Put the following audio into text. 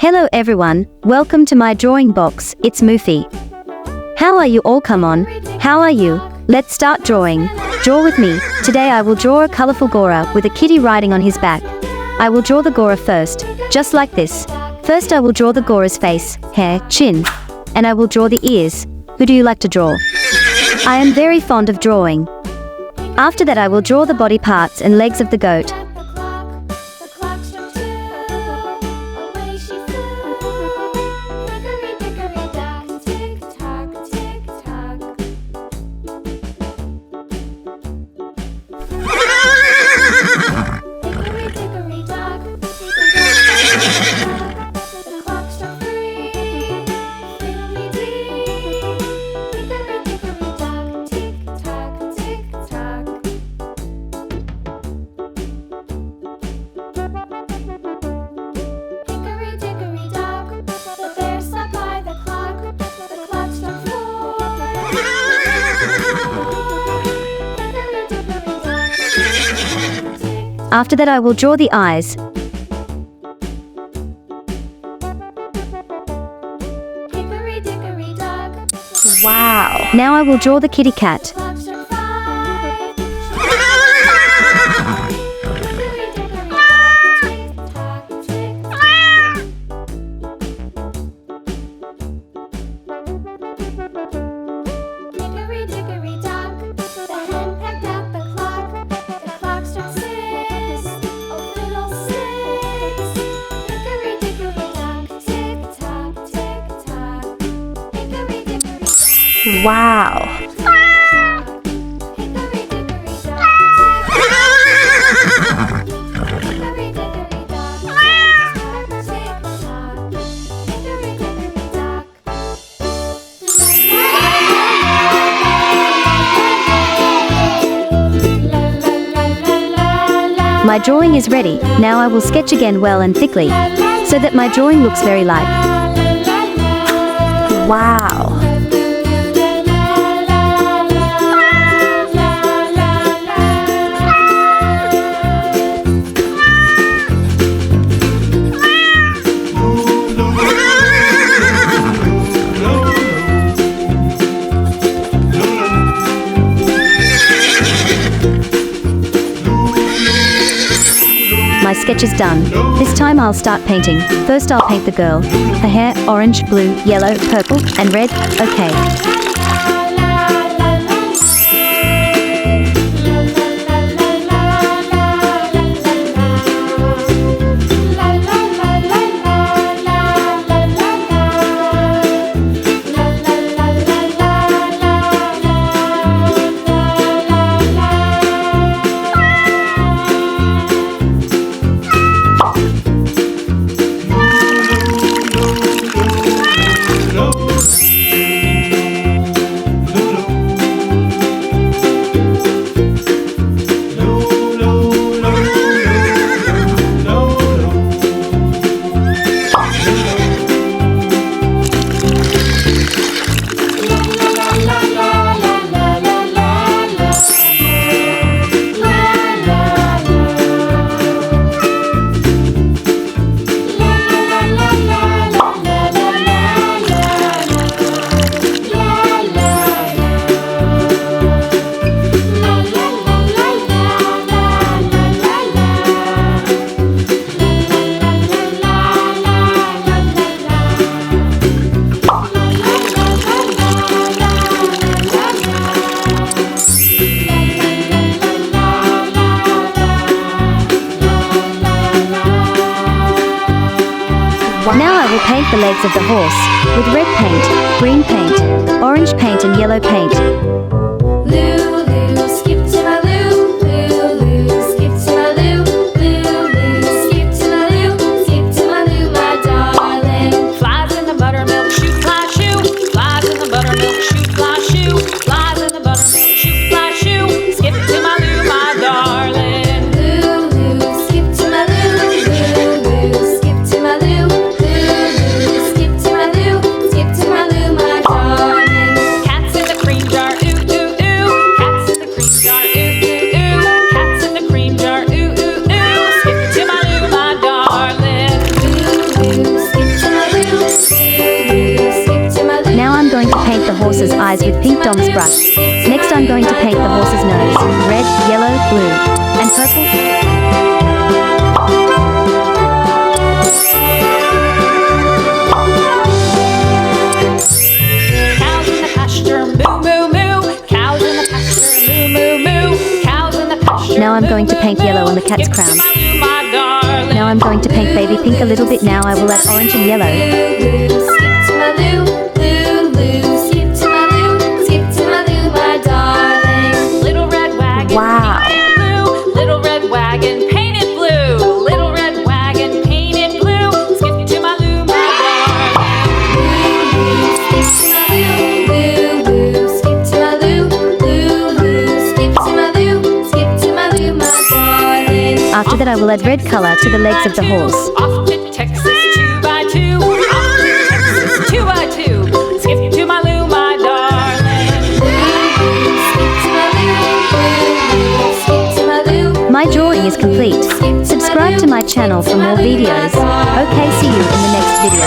Hello everyone, welcome to my drawing box, it's Mufi. How are you all? Come on, how are you? Let's start drawing. Draw with me. Today I will draw a colorful Gora with a kitty riding on his back. I will draw the Gora first, just like this. First I will draw the Gora's face, hair, chin. And I will draw the ears. Who do you like to draw? I am very fond of drawing. After that I will draw the body parts and legs of the goat. After that I will draw the eyes. Wow! Now I will draw the kitty cat. Wow! My drawing is ready. Now I will sketch again well and thickly, so that my drawing looks very light. Wow! My sketch is done. This time I'll start painting. First I'll paint the girl. Her hair, orange, blue, yellow, purple, and red. Okay. Now I will paint the legs of the horse with red paint, green paint, orange paint and yellow paint. Lulu, skip to my Lou, Lulu, skip to my Lou, Lulu, skip to my Lou, skip to my Lou, my darling. Flies in the buttermilk, shoot, fly, shoe. Flies in the buttermilk, shoot, fly, shoe. Flies in the buttermilk, shoot, fly, shoe. Skip to my Lou, my darling. Lulu, skip to my Lou, Lulu, skip to my Lou, Lulu, skip to my Lou, skip to my Lou, my darling. Cats in the cream jar, ooh, eyes with pink Dom's brush. Next I'm going to paint the horse's nose. Red, yellow, blue, and purple. Cows in the pasture, moo moo moo. Cows in the pasture, moo moo moo. Cows in the pasture. Now I'm going to paint yellow on the cat's crown. Now I'm going to paint baby pink a little bit. Now I will add orange and yellow. Skip to my loo, loo, loo. Skip to my loo, skip to my loo, my darling. Little red wagon. Wow. Painted blue. Little red wagon painted blue. Little red wagon painted blue. Skip to my loo, my Loo, loo, skip to my loo, loo, loo. Skip to my loo, skip to my loo, my darling. After that I will add red color to the legs of the horse. Off to Texas 2 by 2. Off to Texas 2 by 2. Skip to my loo, my darling. Skip to my loo, skip to my loo. My drawing is complete. Subscribe to my channel for more videos. Okay, see you in the next video.